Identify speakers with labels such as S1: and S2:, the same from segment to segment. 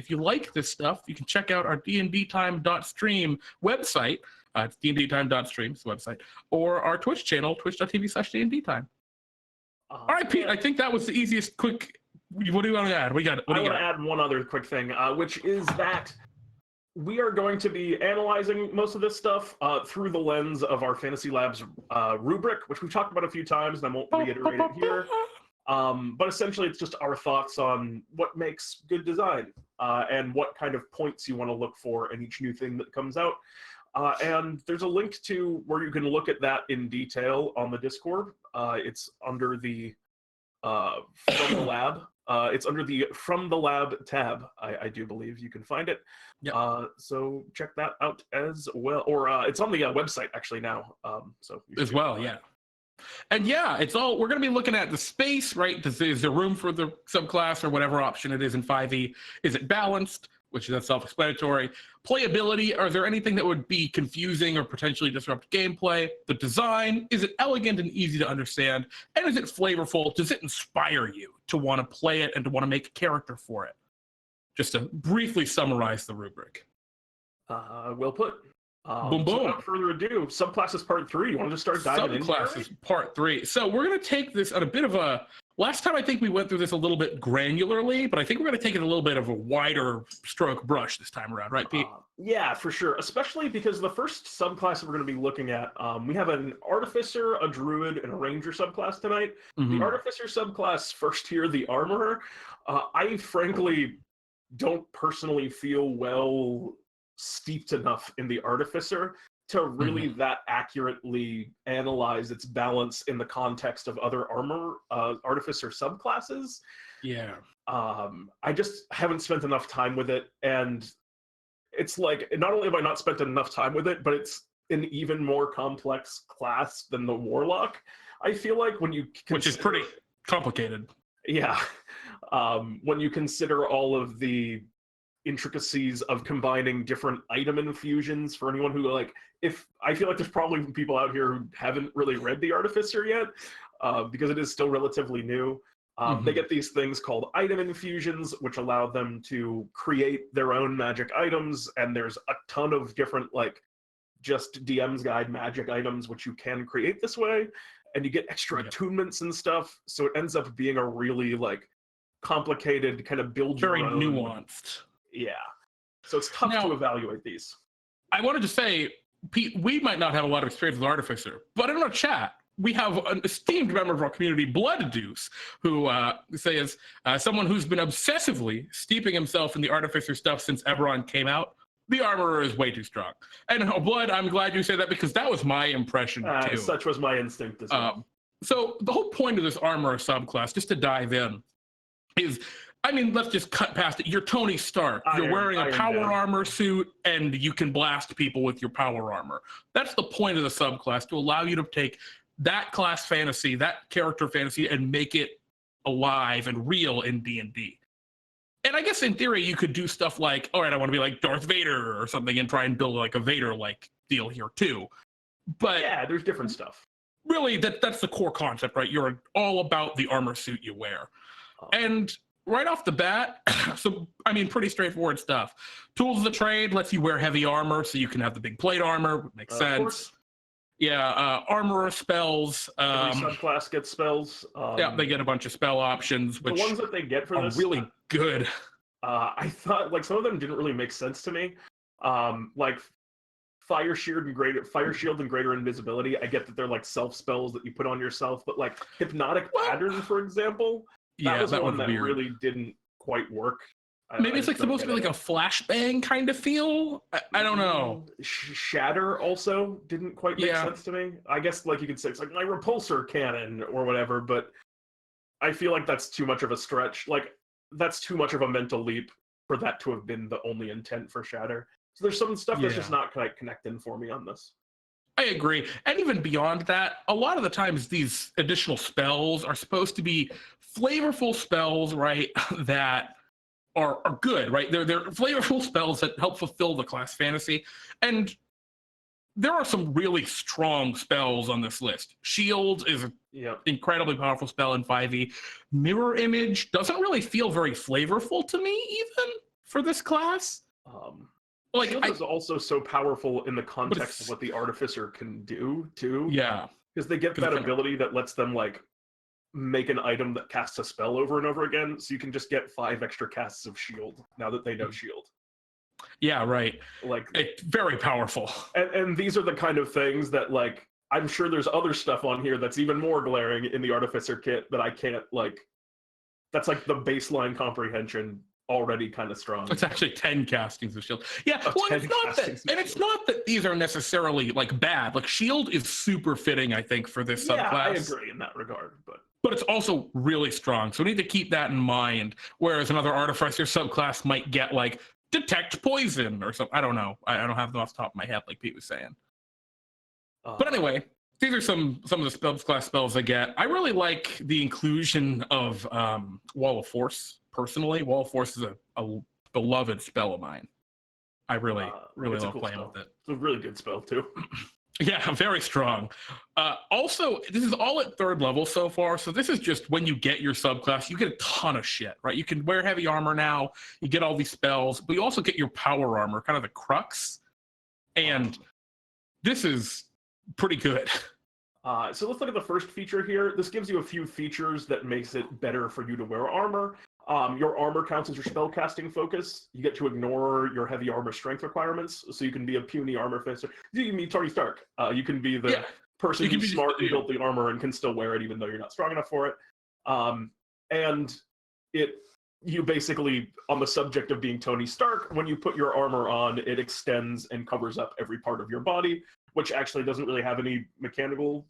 S1: if you like this stuff, you can check out our dndtime.stream website. It's dndtime.stream, it's the website, or our Twitch channel, twitch.tv/dndtime. All right, Pete, I think that was the easiest, quick. What do you want to add? I
S2: want to add one other quick thing, which is that we are going to be analyzing most of this stuff through the lens of our Fantasy Labs rubric, which we've talked about a few times, and I won't reiterate it here. But essentially, it's just our thoughts on what makes good design and what kind of points you want to look for in each new thing that comes out. And there's a link to where you can look at that in detail on the Discord. It's under the From the Lab. It's under the From the Lab tab, I do believe you can find it. Yep. So check that out as well. Or it's on the website actually now. So
S1: as well, yeah. And yeah, it's all, we're going to be looking at the space, right? Is there room for the subclass or whatever option it is in 5e? Is it balanced? Which is self-explanatory. Playability, are there anything that would be confusing or potentially disrupt gameplay? The design, is it elegant and easy to understand? And is it flavorful? Does it inspire you to want to play it and to want to make a character for it? Just to briefly summarize the rubric.
S2: Well put.
S1: Boom, boom.
S2: So without further ado, Subclasses Part 3. You want to just start diving in?
S1: Subclasses Part 3. So we're going to take this on a bit of a... Last time I think we went through this a little bit granularly, but I think we're going to take it a little bit of a wider stroke brush this time around, right, Pete?
S2: Yeah, for sure. Especially because the first subclass that we're going to be looking at, we have an Artificer, a Druid, and a Ranger subclass tonight. The Artificer subclass, first here, the Armorer. I frankly don't personally feel well steeped enough in the Artificer to really that accurately analyze its balance in the context of other Artificer subclasses.
S1: Yeah.
S2: I just haven't spent enough time with it, and it's like, not only have I not spent enough time with it, but it's an even more complex class than the Warlock. I feel like when you
S1: which is pretty complicated.
S2: Yeah. When you consider all of the intricacies of combining different item infusions for anyone who, like, if I feel like there's probably people out here who haven't really read the Artificer yet, because it is still relatively new. They get these things called item infusions, which allow them to create their own magic items, and there's a ton of different, like, just DM's Guide magic items which you can create this way, and you get extra attunements and stuff, so it ends up being a really, like, complicated kind of build
S1: very
S2: your own.
S1: Nuanced.
S2: Yeah. So it's tough to evaluate these.
S1: I wanted to say, Pete, we might not have a lot of experience with Artificer, but in our chat, we have an esteemed member of our community, Blood Deuce, who says, someone who's been obsessively steeping himself in the Artificer stuff since Eberron came out, the Armorer is way too strong. And Blood, I'm glad you say that, because that was my impression too.
S2: Such was my instinct as well.
S1: So the whole point of this Armorer subclass, just to dive in, is, I mean, let's just cut past it. You're Tony Stark. You're wearing a power armor suit, and you can blast people with your power armor. That's the point of the subclass, to allow you to take that class fantasy, that character fantasy, and make it alive and real in D&D. And I guess in theory, you could do stuff like, all right, I want to be like Darth Vader or something and try and build like a Vader-like deal here too. But
S2: yeah, there's different stuff.
S1: Really, that's the core concept, right? You're all about the armor suit you wear. And right off the bat, so, I mean, pretty straightforward stuff. Tools of the trade lets you wear heavy armor so you can have the big plate armor. Makes sense. Yeah, armorer spells.
S2: Every subclass gets spells.
S1: Yeah, they get a bunch of spell options, which
S2: the ones that they get for
S1: are
S2: this
S1: really good.
S2: I thought, like, some of them didn't really make sense to me. Like Fire Shield and Greater Invisibility. I get that they're like self spells that you put on yourself, but like Hypnotic Pattern, for example, that was one that really didn't quite work.
S1: Maybe it's like supposed to be like a flashbang kind of feel. I don't know.
S2: Shatter also didn't quite make sense to me. I guess, like, you could say it's like my repulsor cannon or whatever, but I feel like that's too much of a stretch. Like, that's too much of a mental leap for that to have been the only intent for Shatter. So there's some stuff that's just not quite connecting for me on this.
S1: I agree. And even beyond that, a lot of the times these additional spells are supposed to be flavorful spells, right, that are good, right? They're flavorful spells that help fulfill the class fantasy. And there are some really strong spells on this list. Shield is an incredibly powerful spell in 5e. Mirror Image doesn't really feel very flavorful to me, even. for this class. Like
S2: Shield is also so powerful in the context of what the Artificer can do too.
S1: Yeah,
S2: because they get that ability that lets them like make an item that casts a spell over and over again, so you can just get 5 extra casts of Shield now that they know Shield.
S1: Yeah, right.
S2: Like
S1: it's very powerful.
S2: And these are the kind of things that like I'm sure there's other stuff on here that's even more glaring in the Artificer kit that I can't like. That's like the baseline comprehension already kind of strong.
S1: It's actually 10 castings of Shield. Yeah, well, it's not that these are necessarily like bad. Like Shield is super fitting, I think, for this subclass.
S2: I agree in that regard,
S1: but it's also really strong. So we need to keep that in mind. Whereas another Artificer subclass might get like detect poison or something. I don't know. I don't have them off the top of my head, like Pete was saying. But anyway, these are some of the subclass spells I get. I really like the inclusion of Wall of Force. Personally, Wall of Force is a beloved spell of mine. I really love playing with it.
S2: It's a really good spell too.
S1: Yeah, very strong. Also, this is all at 3rd level so far, so this is just when you get your subclass, you get a ton of shit, right? You can wear heavy armor now, you get all these spells, but you also get your power armor, kind of the crux, and this is pretty good.
S2: So let's look at the first feature here. This gives you a few features that makes it better for you to wear armor. Your armor counts as your spellcasting focus. You get to ignore your heavy armor strength requirements, so you can be a puny armor fister. You can be Tony Stark. You can be the person who's smart and built the armor and can still wear it even though you're not strong enough for it. And you basically, on the subject of being Tony Stark, when you put your armor on, it extends and covers up every part of your body, which actually doesn't really have any mechanical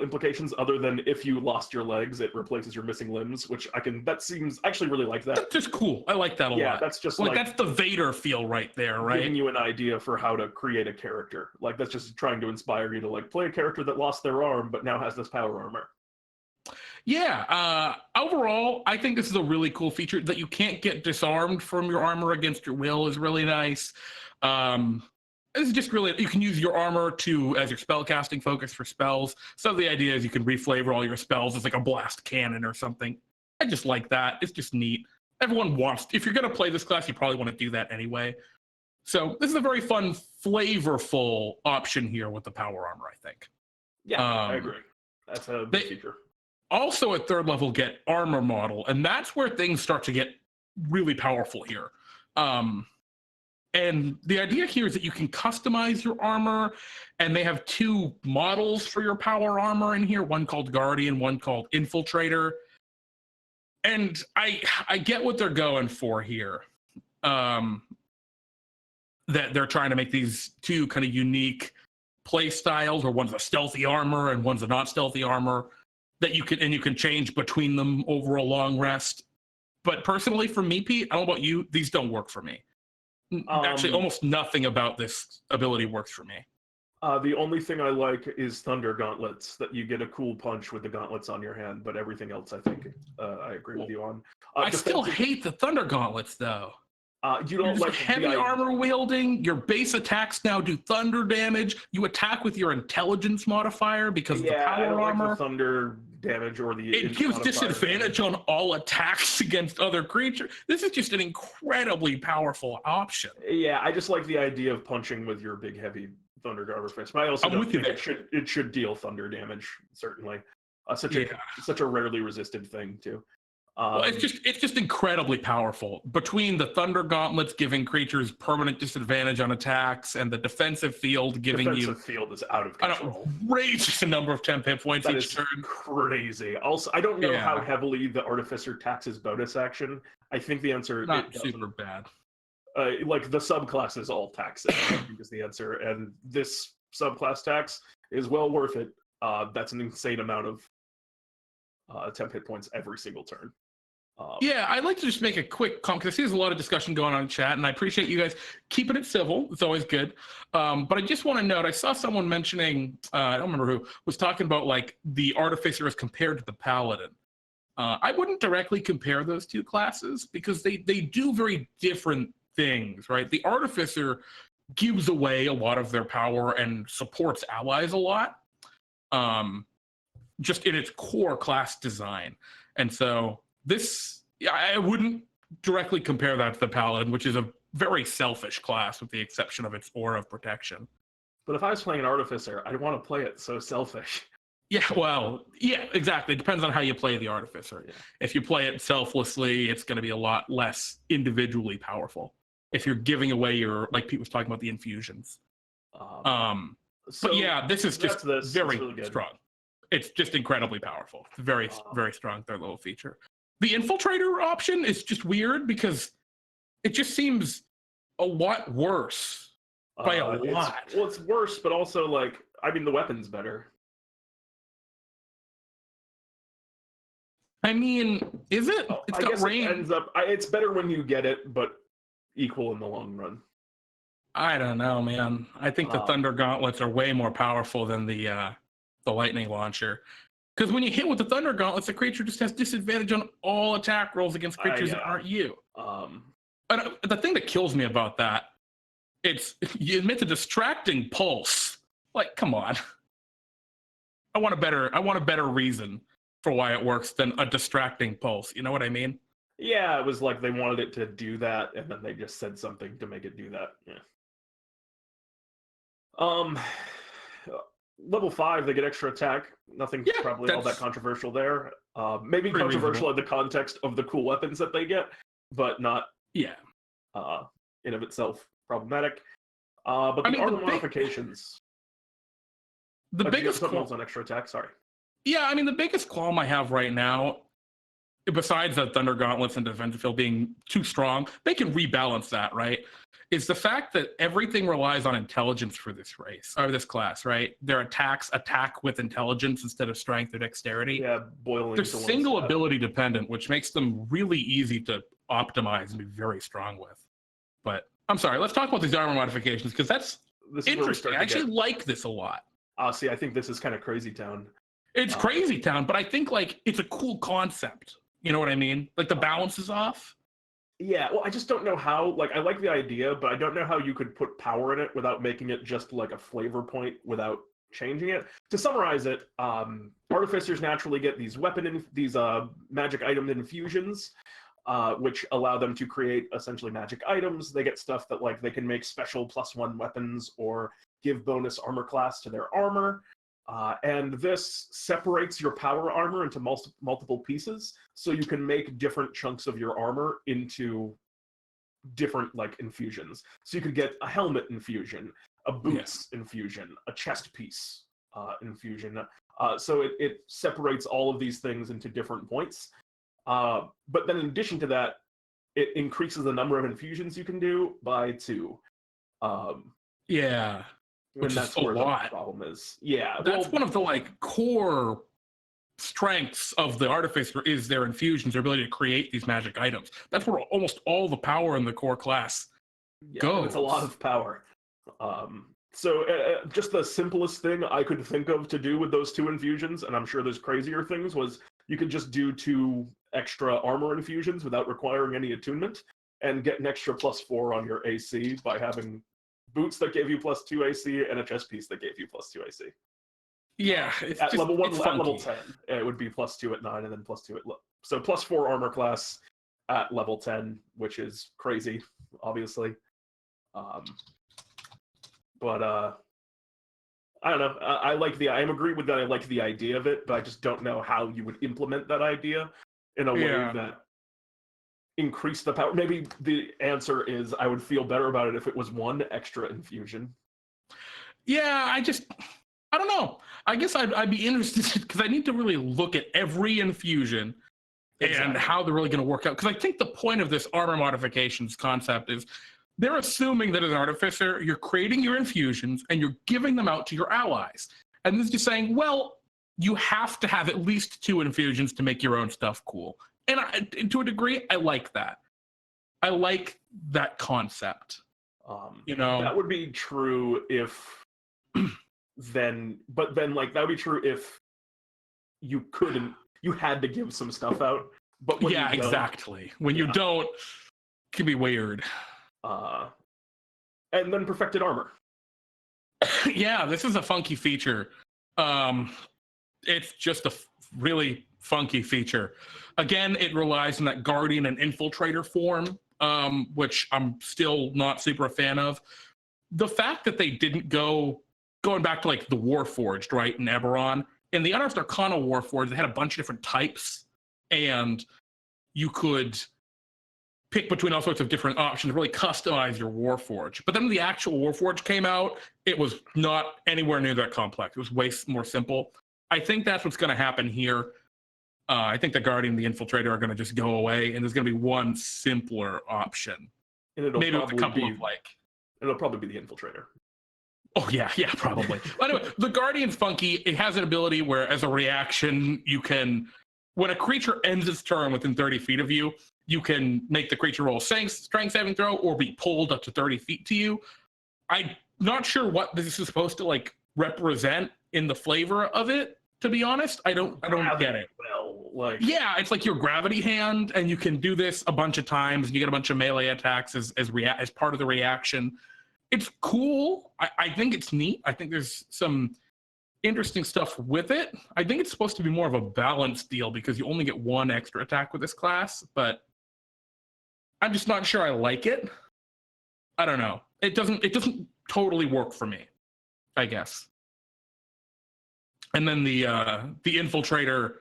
S2: implications other than if you lost your legs, it replaces your missing limbs, which that seems actually really like that.
S1: That's just cool. I like that a lot.
S2: Yeah, that's just
S1: like that's the Vader feel right there, right?
S2: Giving you an idea for how to create a character. Like that's just trying to inspire you to like play a character that lost their arm but now has this power armor.
S1: Yeah, overall, I think this is a really cool feature. That you can't get disarmed from your armor against your will is really nice. This is just really, you can use your armor as your spellcasting focus for spells. So the idea is you can reflavor all your spells as like a blast cannon or something. I just like that. It's just neat. Everyone if you're going to play this class, you probably want to do that anyway. So this is a very fun, flavorful option here with the power armor, I think.
S2: Yeah, I agree. That's a big feature.
S1: Also at 3rd level, get armor model, and that's where things start to get really powerful here. And the idea here is that you can customize your armor, and they have 2 models for your power armor in here, one called Guardian, one called Infiltrator. And I get what they're going for here. That they're trying to make these 2 kind of unique play styles, or one's a stealthy armor and one's a not stealthy armor, that you can change between them over a long rest. But personally, for me, Pete, I don't know about you, these don't work for me. Actually, almost nothing about this ability works for me.
S2: The only thing I like is Thunder Gauntlets, that you get a cool punch with the gauntlets on your hand, but everything else I think I agree with you on.
S1: I still hate the Thunder Gauntlets, though.
S2: You don't like
S1: heavy armor wielding. Your base attacks now do thunder damage. You attack with your intelligence modifier because of the power
S2: I don't
S1: armor.
S2: like the thunder damage or the
S1: it gives disadvantage on all attacks against other creatures. This is just an incredibly powerful option.
S2: Yeah, I just like the idea of punching with your big heavy thunder garber fist. But I also don't think it should deal thunder damage. Certainly, such a rarely resisted thing too.
S1: Well, it's just incredibly powerful. Between the Thunder Gauntlets giving creatures permanent disadvantage on attacks, and the defensive field giving
S2: defensive field is out of control.
S1: An outrageous number of 10 hit points each turn.
S2: Crazy. Also, I don't know how heavily the Artificer taxes bonus action. I think the answer
S1: not super bad.
S2: Like the subclasses all tax it, I think is the answer, and this subclass tax is well worth it. That's an insane amount of 10 hit points every single turn.
S1: I'd like to just make a quick comment, because I see there's a lot of discussion going on in chat, and I appreciate you guys keeping it civil. It's always good. But I just want to note, I saw someone mentioning, I don't remember who, was talking about like the Artificer as compared to the Paladin. I wouldn't directly compare those 2 classes, because they do very different things, right? The Artificer gives away a lot of their power and supports allies a lot, just in its core class design. And so this Yeah, I wouldn't directly compare that to the Paladin, which is a very selfish class with the exception of its aura of protection.
S2: But if I was playing an Artificer, I'd want to play it so selfish.
S1: Yeah, well, yeah, exactly. It depends on how you play the Artificer.
S2: Yeah.
S1: If you play it selflessly, it's going to be a lot less individually powerful. If you're giving away your, like Pete was talking about, the infusions.
S2: So
S1: but yeah, this is just very
S2: really
S1: strong. It's just incredibly powerful. It's very, very strong third level feature. The Infiltrator option is just weird because it just seems a lot worse by a lot.
S2: It's worse, but also, like, I mean, the weapon's better.
S1: I mean, is it? It's got range.
S2: It's better when you get it, but equal in the long run.
S1: I don't know, man. I think the Thunder Gauntlets are way more powerful than the Lightning Launcher. Because when you hit with the Thunder Gauntlets, the creature just has disadvantage on all attack rolls against creatures that aren't you. And the thing that kills me about that, you admit a distracting pulse. Like, come on. I want a better reason for why it works than a distracting pulse. You know what I mean?
S2: Yeah, it was like they wanted it to do that, and then they just said something to make it do that. Yeah. Level 5, they get extra attack. Nothing probably all that controversial there. Maybe controversial in the context of the cool weapons that they get, but not in of itself problematic. But the armor modifications.
S1: The biggest
S2: something on extra attack. Sorry.
S1: Yeah, I mean, the biggest qualm I have right now, besides the Thunder Gauntlets and Defensive Field being too strong, they can rebalance that, right? Is the fact that everything relies on intelligence for this race, or this class, right? Their attacks attack with intelligence instead of strength or dexterity.
S2: Yeah, boiling.
S1: They're single ability dependent, which makes them really easy to optimize and be very strong with. But I'm sorry, let's talk about these armor modifications, because that's interesting. I actually like this a lot.
S2: See, I think this is kind of crazy town.
S1: It's crazy town, but I think, like, it's a cool concept. You know what I mean? Like, the balance is off.
S2: Yeah, well, I just don't know how, like, I like the idea, but I don't know how you could put power in it without making it just like a flavor point without changing it. To summarize it, Artificers naturally get these magic item infusions, which allow them to create essentially magic items. They get stuff that, like, they can make special +1 weapons or give bonus armor class to their armor. And this separates your power armor into multiple pieces, so you can make different chunks of your armor into different, like, infusions. So you could get a helmet infusion, a boots infusion, a chest piece infusion. So it separates all of these things into different points. But then in addition to that, it increases the number of infusions you can do by 2.
S1: Which
S2: that's
S1: is a
S2: where
S1: lot.
S2: The problem is. Yeah,
S1: that's one of the, like, core strengths of the Artificer is their infusions, their ability to create these magic items. That's where almost all the power in the core class goes.
S2: It's a lot of power. So just the simplest thing I could think of to do with those 2 infusions, and I'm sure there's crazier things, was you could just do 2 extra armor infusions without requiring any attunement, and get an extra +4 on your AC by having boots that gave you +2 AC and a chest piece that gave you +2 AC.
S1: Yeah,
S2: at level 1, at level 10, it would be +2 at 9 and then +2 at so +4 armor class at level 10, which is crazy, obviously. But I don't know. I agree with that. I like the idea of it, but I just don't know how you would implement that idea in a way that increased the power. Maybe the answer is I would feel better about it if it was 1 extra infusion.
S1: Yeah, I don't know. I guess I'd be interested because I need to really look at every infusion and how they're really going to work out. Because I think the point of this armor modifications concept is they're assuming that as an Artificer, you're creating your infusions and you're giving them out to your allies. And this is just saying, well, you have to have at least 2 infusions to make your own stuff cool. And to a degree, I like that. I like that concept.
S2: That would be true if but then, like, that would be true if you had to give some stuff out. But when you
S1: exactly. When you don't, it can be weird.
S2: And then perfected armor.
S1: Yeah, this is a funky feature. It's just a really funky feature. Again, it relies on that Guardian and Infiltrator form, which I'm still not super a fan of. The fact that they didn't going back to like the Warforged, right, in Eberron, in the Unearthed Arcana Warforged, they had a bunch of different types, and you could pick between all sorts of different options, really customize your Warforged. But then when the actual Warforged came out, it was not anywhere near that complex. It was way more simple. I think that's what's going to happen here. I think the Guardian and the Infiltrator are going to just go away, and there's going to be one simpler option.
S2: And it'll
S1: maybe with a couple
S2: be,
S1: of like...
S2: It'll probably be the Infiltrator.
S1: Oh, yeah, probably. But anyway, the Guardian's funky. It has an ability where, as a reaction, you can... When a creature ends its turn within 30 feet of you, you can make the creature roll a strength saving throw or be pulled up to 30 feet to you. I'm not sure what this is supposed to like represent in the flavor of it, to be honest. I don't get it.
S2: Well, like,
S1: yeah, it's like your gravity hand, and you can do this a bunch of times, and you get a bunch of melee attacks as part of the reaction. It's cool. I think it's neat. I think there's some interesting stuff with it. I think it's supposed to be more of a balanced deal because you only get one extra attack with this class, but I'm just not sure I like it. I don't know. It doesn't totally work for me, I guess. And then the Infiltrator,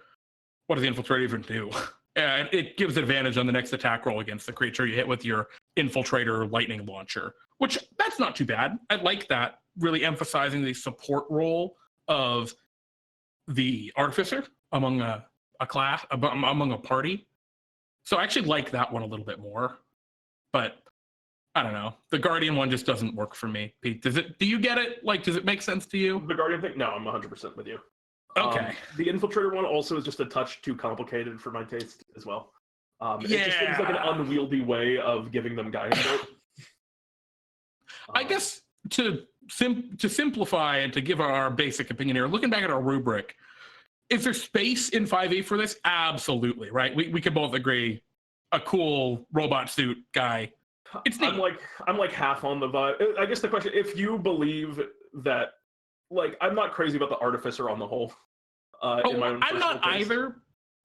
S1: what does the Infiltrator even do? It gives advantage on the next attack roll against the creature you hit with your Infiltrator lightning launcher, which that's not too bad. I like that, really emphasizing the support role of the Artificer among a class, among a party. So I actually like that one a little bit more, but I don't know. The Guardian one just doesn't work for me. Pete, do you get it? Like, does it make sense to you?
S2: The Guardian thing? No, I'm 100% with you.
S1: Okay.
S2: The Infiltrator one also is just a touch too complicated for my taste as well. It just seems like an unwieldy way of giving them guidance.
S1: I guess to simplify and to give our basic opinion here, looking back at our rubric, is there space in 5e for this? Absolutely, right? We can both agree. A cool robot suit guy. It's neat.
S2: I'm like half on the vibe. I guess the question, if you believe that, like, I'm not crazy about the Artificer on the whole. In my own
S1: I'm not
S2: taste.
S1: either,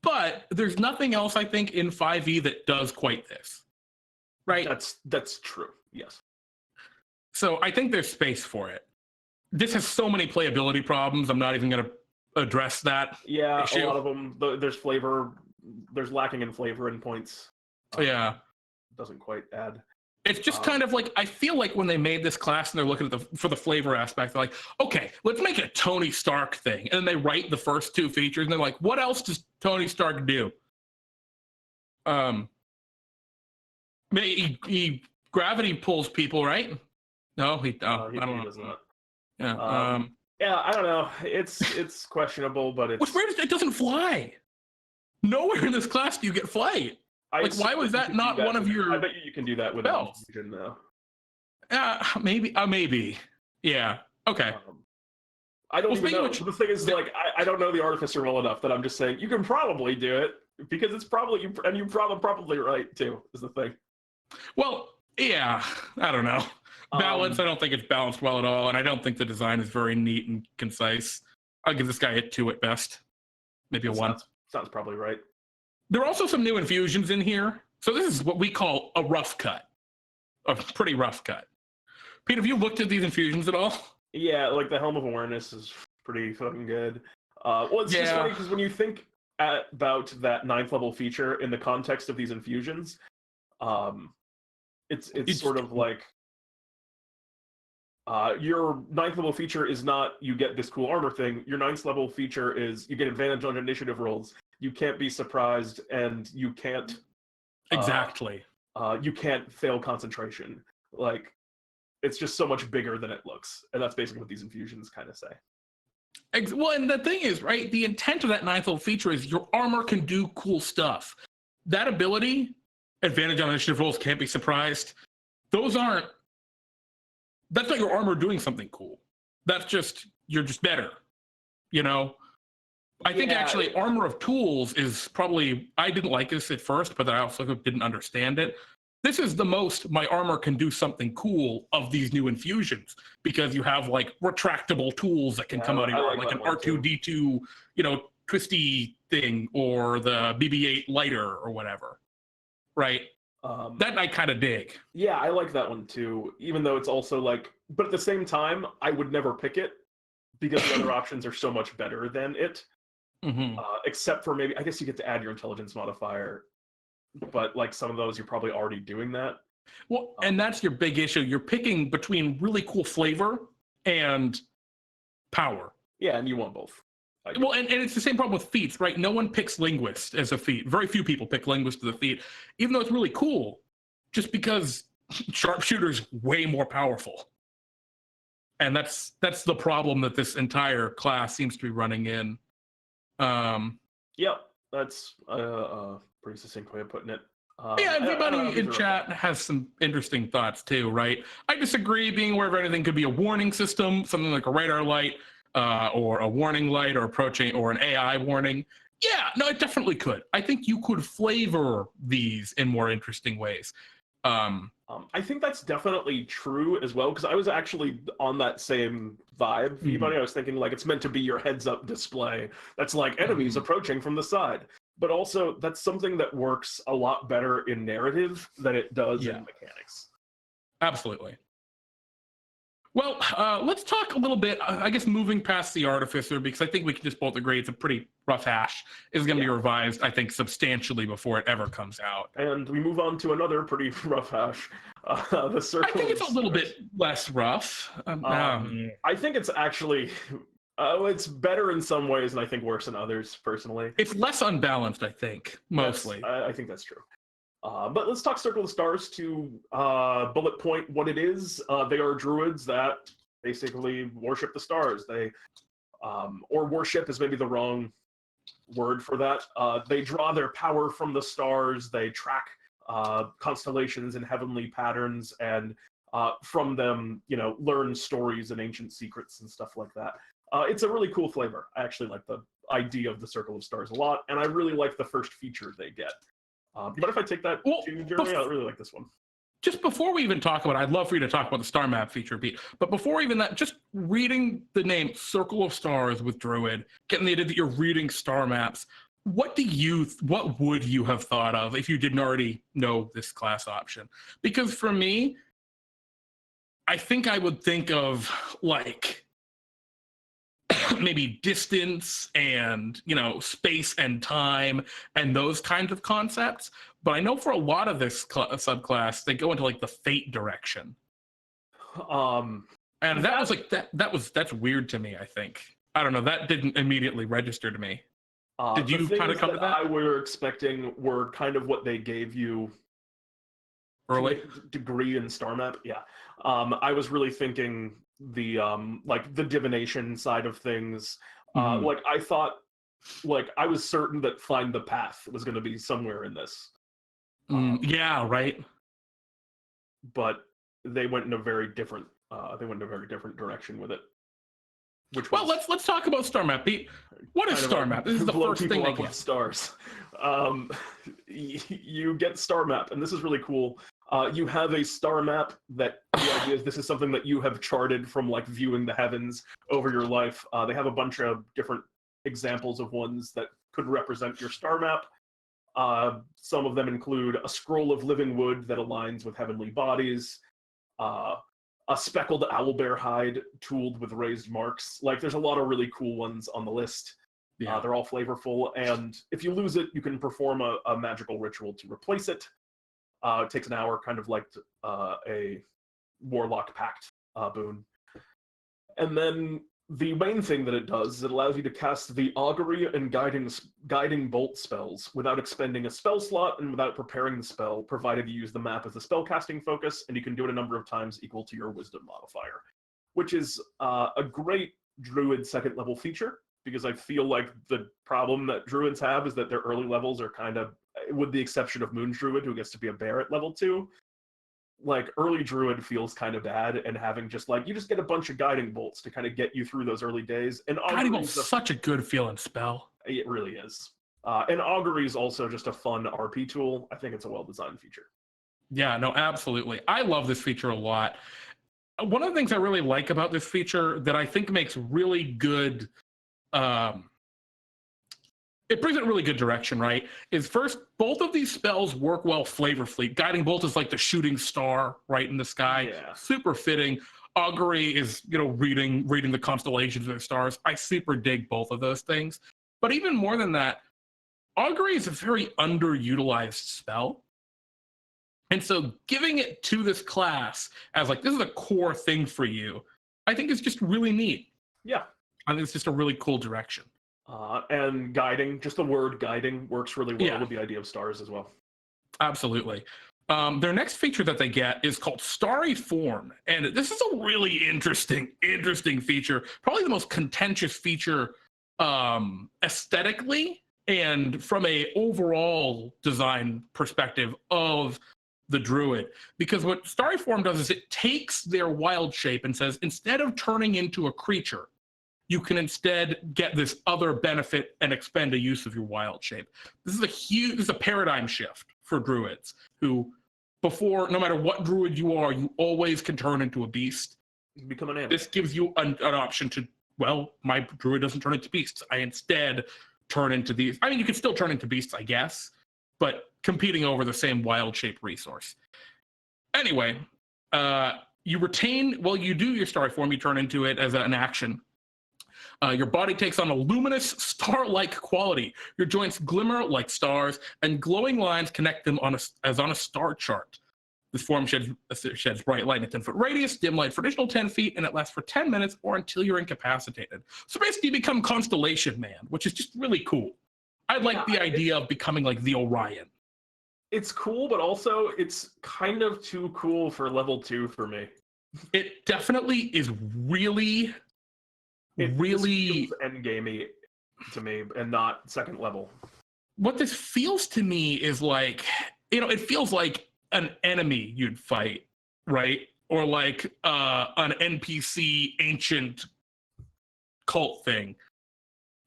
S1: but there's nothing else I think in 5e that does quite this. Right?
S2: That's true. Yes.
S1: So I think there's space for it. This has so many playability problems. I'm not even going to address that.
S2: Yeah,
S1: issue.
S2: A lot of them. There's flavor. There's lacking in flavor in points.
S1: Yeah.
S2: Doesn't quite add.
S1: It's just kind of like, I feel like when they made this class and they're looking at for the flavor aspect, they're like, okay, let's make it a Tony Stark thing. And then they write the first two features and they're like, what else does Tony Stark do? He gravity pulls people, right? No, he I don't know.
S2: Does not.
S1: Yeah.
S2: Yeah, I don't know. It's questionable, but it's...
S1: What's weird is it doesn't fly. Nowhere in this class do you get flight. Like, why was that not one of your...
S2: I bet you can do that with an infusion, though.
S1: Maybe. Yeah. Okay.
S2: I don't even know. The thing is, like, I don't know the Artificer well enough that I'm just saying you can probably do it because it's probably... And you're probably right, too, is the thing.
S1: Well, yeah. I don't know. Balance, I don't think it's balanced well at all, and I don't think the design is very neat and concise. I'll give this guy a 2 at best. Maybe a 1.
S2: Sounds probably right.
S1: There are also some new infusions in here. So this is what we call a rough cut. A pretty rough cut. Pete, have you looked at these infusions at all?
S2: Yeah, like the Helm of Awareness is pretty fucking good. Well, it's just funny because when you think about that 9th level feature in the context of these infusions, it's sort of like your 9th level feature is not you get this cool armor thing. Your 9th level feature is you get advantage on initiative rolls. You can't be surprised, and you can't...
S1: Exactly.
S2: You can't fail concentration. Like, it's just so much bigger than it looks. And that's basically what these infusions kind of say.
S1: Well, and the thing is, right, the intent of that 9th level feature is your armor can do cool stuff. That ability, advantage on initiative rolls, can't be surprised. That's not your armor doing something cool. That's just, you're just better, you know? I think actually Armor of Tools is probably, I didn't like this at first, but I also didn't understand it. This is the most my armor can do something cool of these new infusions, because you have like retractable tools that can come out of your armor, like an R2-D2, you know, twisty thing or the BB-8 lighter or whatever, right? That I kind of dig.
S2: Yeah, I like that one too, even though it's also like, but at the same time, I would never pick it because the other options are so much better than it. Except for maybe, I guess you get to add your intelligence modifier, but like some of those, you're probably already doing that.
S1: Well, and that's your big issue. You're picking between really cool flavor and power.
S2: Yeah, and you want both.
S1: Well, and it's the same problem with feats, right? No one picks linguist as a feat. Very few people pick linguist as a feat, even though it's really cool, just because sharpshooter's way more powerful. And that's the problem that this entire class seems to be running in.
S2: Yep, that's a pretty succinct way of putting it.
S1: Yeah, everybody in chat has some interesting thoughts too, right? I disagree. Being aware of anything could be a warning system, something like a radar light, or a warning light, or approaching, or an AI warning. Yeah, no, it definitely could. I think you could flavor these in more interesting ways.
S2: I think that's definitely true as well, because I was actually on that same vibe, Peabody. I was thinking like it's meant to be your heads-up display that's like enemies approaching from the side. But also, that's something that works a lot better in narrative than it does in mechanics.
S1: Absolutely. Well, let's talk a little bit, I guess, moving past the Artificer, because I think we can just both agree it's a pretty rough hash. It's going to be revised, I think, substantially before it ever comes out.
S2: And we move on to another pretty rough hash. The Circle.
S1: I think it's a little bit less rough.
S2: I think it's actually... it's better in some ways and I think worse in others, personally.
S1: It's less unbalanced, I think, mostly.
S2: I think that's true. But let's talk Circle of Stars to bullet point what it is. They are druids that basically worship the stars. They, or worship is maybe the wrong word for that. They draw their power from the stars. They track constellations and heavenly patterns, and from them, you know, learn stories and ancient secrets and stuff like that. It's a really cool flavor. I actually like the idea of the Circle of Stars a lot, and I really like the first feature they get. But if I take that to Jeremy, I really like this one.
S1: Just before we even talk about it, I'd love for you to talk about the star map feature, Pete. But before even that, just reading the name Circle of Stars with Druid, getting the idea that you're reading star maps, what would you have thought of if you didn't already know this class option? Because for me, I think I would think of like maybe distance and, you know, space and time and those kinds of concepts. But I know for a lot of this subclass, they go into like the fate direction. And that was like that's weird to me, I think. I don't know, that didn't immediately register to me. Did you kind of come to that?
S2: I were expecting were kind of what they gave you
S1: early
S2: degree in star map. Yeah. I was really thinking the like the divination side of things. Like I thought, like I was certain that Find the Path was going to be somewhere in this.
S1: Yeah, right.
S2: But they went in a very different direction with it.
S1: Well, let's talk about star map, Pete. What is star map? This is the first thing they get.
S2: Stars. You get star map, and this is really cool. You have a star map that the idea is this is something that you have charted from like viewing the heavens over your life. They have a bunch of different examples of ones that could represent your star map. Some of them include a scroll of living wood that aligns with heavenly bodies, a speckled owlbear hide tooled with raised marks. Like there's a lot of really cool ones on the list. Yeah. They're all flavorful, and if you lose it, you can perform a magical ritual to replace it. It takes an hour, kind of like a Warlock Pact boon. And then the main thing that it does is it allows you to cast the Augury and Guiding Bolt spells without expending a spell slot and without preparing the spell, provided you use the map as a spellcasting focus, and you can do it a number of times equal to your Wisdom modifier, which is a great Druid second level feature, because I feel like the problem that Druids have is that their early levels are kind of, with the exception of Moon Druid, who gets to be a bear at level 2, like early Druid feels kind of bad, and having just like, you just get a bunch of Guiding Bolts to kind of get you through those early days. And
S1: Guiding Bolt's such a good feeling spell.
S2: It really is. And Augury is also just a fun RP tool. I think it's a well-designed feature.
S1: Yeah, no, absolutely. I love this feature a lot. One of the things I really like about this feature that I think makes really good it brings it in really good direction, right? Is first, both of these spells work well flavorfully. Guiding Bolt is like the shooting star right in the sky.
S2: Yeah.
S1: Super fitting. Augury is, reading the constellations of the stars. I super dig both of those things. But even more than that, Augury is a very underutilized spell. And so giving it to this class as like, this is a core thing for you, I think is just really neat.
S2: Yeah.
S1: I think it's just a really cool direction.
S2: And guiding, just the word guiding works really well with the idea of stars as well.
S1: Absolutely. Their next feature that they get is called Starry Form. And this is a really interesting feature. Probably the most contentious feature aesthetically and from a overall design perspective of the Druid. Because what Starry Form does is it takes their wild shape and says, instead of turning into a creature, you can instead get this other benefit and expend a use of your wild shape. This is a paradigm shift for Druids who, before, no matter what Druid you are, you always can turn into a beast.
S2: You become an animal.
S1: This gives you an option to, well, my Druid doesn't turn into beasts. I instead turn into these. I mean, you can still turn into beasts, I guess, but competing over the same wild shape resource. Anyway, you retain, well, you do your Starry Form, you turn into it as an action. Your body takes on a luminous, star-like quality. Your joints glimmer like stars, and glowing lines connect them as on a star chart. This form sheds bright light in a 10-foot radius, dim light for additional 10 feet, and it lasts for 10 minutes or until you're incapacitated. So basically, you become Constellation Man, which is just really cool. I like the idea of becoming like the Orion.
S2: It's cool, but also it's kind of too cool for level 2 for me.
S1: It definitely is really...
S2: It feels endgamey to me and not second level.
S1: What this feels to me is like, it feels like an enemy you'd fight, right? Or like an NPC ancient cult thing.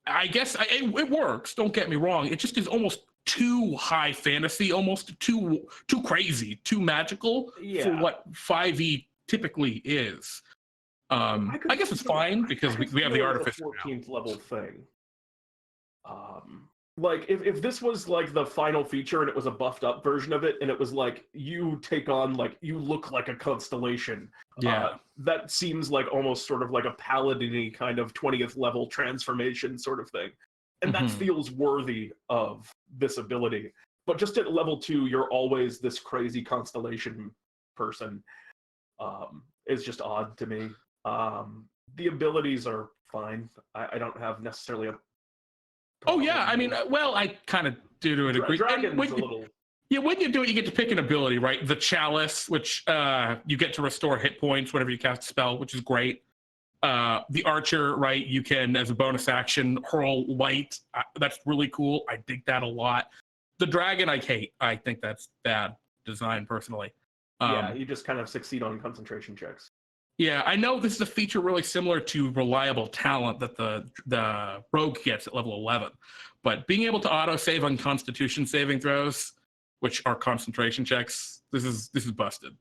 S1: I guess it works, don't get me wrong. It just is almost too high fantasy, almost too crazy, too magical for what 5e typically is. I guess it's fine because we have the Artificer
S2: 14th level thing. Like if this was like the final feature and it was a buffed up version of it and it was like you take on, like, you look like a constellation. That seems like almost sort of like a paladin-y kind of 20th level transformation sort of thing. And that feels worthy of this ability. But just at level 2, you're always this crazy constellation person. It's just odd to me. The abilities are fine. I don't have necessarily a...
S1: Oh yeah, I mean, well, I kind of do to a degree.
S2: Dragon's a little...
S1: Yeah, when you do it, you get to pick an ability, right? The Chalice, which you get to restore hit points whenever you cast a spell, which is great. The Archer, right? You can, as a bonus action, hurl light. That's really cool. I dig that a lot. The Dragon, I hate. I think that's bad design, personally.
S2: Yeah, you just kind of succeed on concentration checks.
S1: Yeah, I know this is a feature really similar to Reliable Talent that the Rogue gets at level 11. But being able to auto-save on Constitution saving throws, which are concentration checks, this is busted.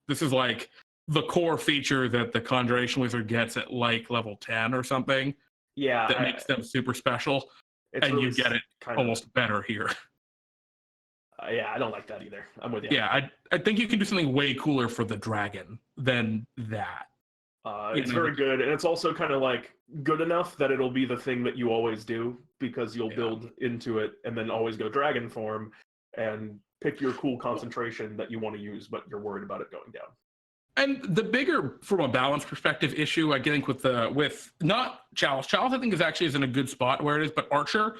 S1: This is like the core feature that the Conjuration Wizard gets at like level 10 or something.
S2: Yeah.
S1: That makes them super special. And really, you get it almost better here.
S2: Yeah, I don't like that either. I'm with you.
S1: Yeah, I think you can do something way cooler for the Dragon than that.
S2: It's very good, and it's also kind of like good enough that it'll be the thing that you always do, because you'll build into it and then always go Dragon form and pick your cool concentration that you want to use, but you're worried about it going down. And
S1: the bigger, from a balance perspective, issue I think with not Chalice, I think is in a good spot where it is, but Archer,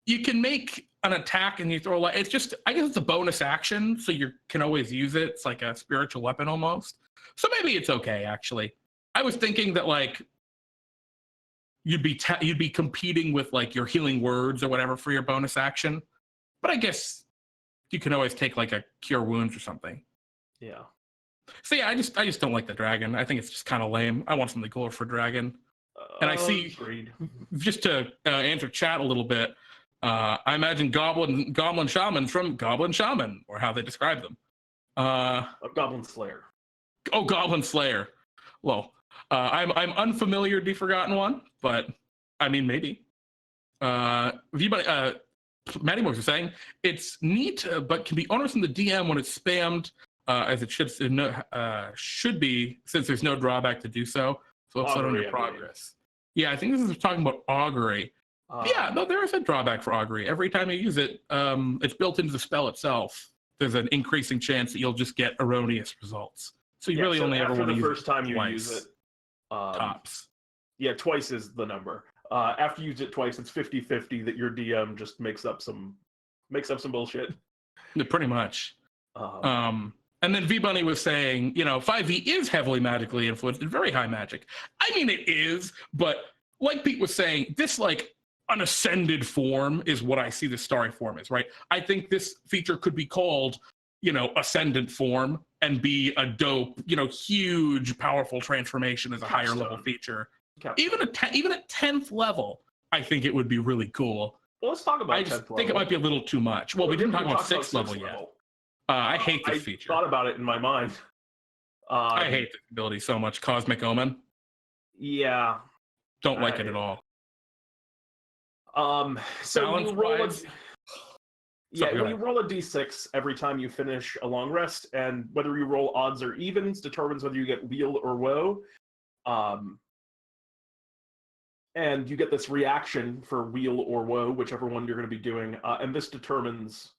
S1: you can make an attack and you throw it's just, I guess it's a bonus action, so you can always use it. It's like a spiritual weapon almost. So maybe it's okay, actually. I was thinking that like you'd be competing with like your healing words or whatever for your bonus action, but I guess you can always take like a cure wounds or something.
S2: Yeah.
S1: So yeah, I just don't like the Dragon. I think it's just kind of lame. I want something cooler for Dragon. And I see, just to answer chat a little bit, I imagine Goblin Shaman from Goblin Shaman, or how they describe them.
S2: A Goblin Slayer.
S1: Oh, Goblin Slayer. Well, I'm unfamiliar with the Forgotten One, but I mean, maybe. Matty Morse was saying it's neat, but can be onerous in the DM when it's spammed, as it should be, since there's no drawback to do so. So it's not on your progress. Yeah, I think this is talking about augury. Yeah, no, there is a drawback for augury. Every time you use it, it's built into the spell itself. There's an increasing chance that you'll just get erroneous results. So you really only ever want to use it
S2: first time you use it.
S1: Tops.
S2: Yeah, twice is the number. After you use it twice, it's 50-50 that your DM just makes up some bullshit.
S1: Yeah, pretty much. And then V-Bunny was saying, 5e is heavily magically influenced and very high magic. I mean, it is, but like Pete was saying, this like an ascended form is what I see the starry form is, right? I think this feature could be called, ascendant form and be a dope, huge, powerful transformation as a higher level feature. Even at 10th level, I think it would be really cool.
S2: Well, let's talk about 10th
S1: level. I think it might be a little too much. Well, we didn't talk about 6th level yet. I hate this feature.
S2: I thought about it in my mind.
S1: I hate this ability so much. Cosmic Omen.
S2: Yeah.
S1: Don't like it at all.
S2: So you roll when you roll a d6 every time you finish a long rest, and whether you roll odds or evens determines whether you get weal or woe. And you get this reaction for weal or woe, whichever one you're going to be doing, and this determines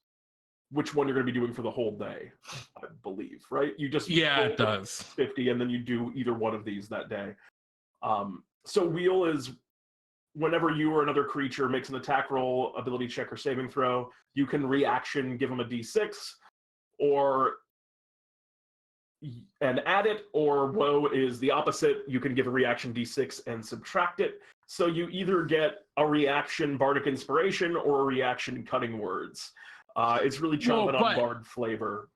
S2: which one you're going to be doing for the whole day, I believe, right? You just
S1: it does
S2: 50, and then you do either one of these that day. So weal is whenever you or another creature makes an attack roll, ability check, or saving throw, you can reaction give them a d6, and add it, or woe is the opposite. You can give a reaction d6 and subtract it. So you either get a reaction bardic inspiration or a reaction cutting words. It's really chomping on bard flavor.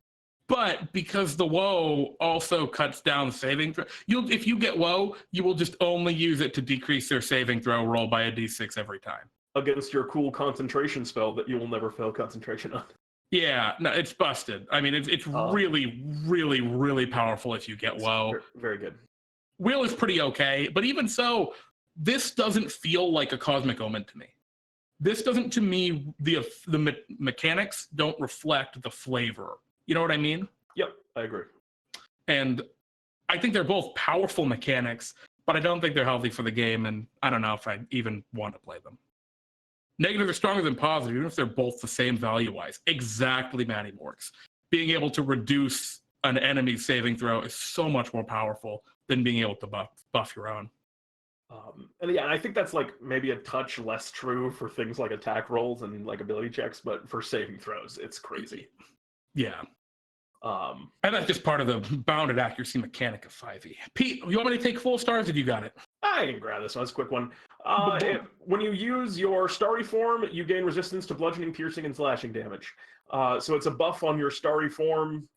S1: But because the woe also cuts down saving throw, if you get woe, you will just only use it to decrease their saving throw roll by a d6 every time.
S2: Against your cool concentration spell that you will never fail concentration on.
S1: Yeah, no, it's busted. I mean, it's really, really, really powerful if you get woe.
S2: Very good.
S1: Will is pretty okay, but even so, this doesn't feel like a Cosmic Omen to me. This doesn't, to me, the mechanics don't reflect the flavor. You know what I mean?
S2: Yep, I agree.
S1: And I think they're both powerful mechanics, but I don't think they're healthy for the game, and I don't know if I even want to play them. Negative are stronger than positive, even if they're both the same value-wise. Exactly, Matty Morks. Being able to reduce an enemy's saving throw is so much more powerful than being able to buff your own.
S2: And yeah, I think that's like maybe a touch less true for things like attack rolls and like ability checks, but for saving throws, it's crazy.
S1: Yeah. And that's just part of the bounded accuracy mechanic of 5e. Pete, you want me to take full stars, or you got it?
S2: I can grab this one. It's a quick one. When you use your starry form, you gain resistance to bludgeoning, piercing, and slashing damage. So it's a buff on your starry form.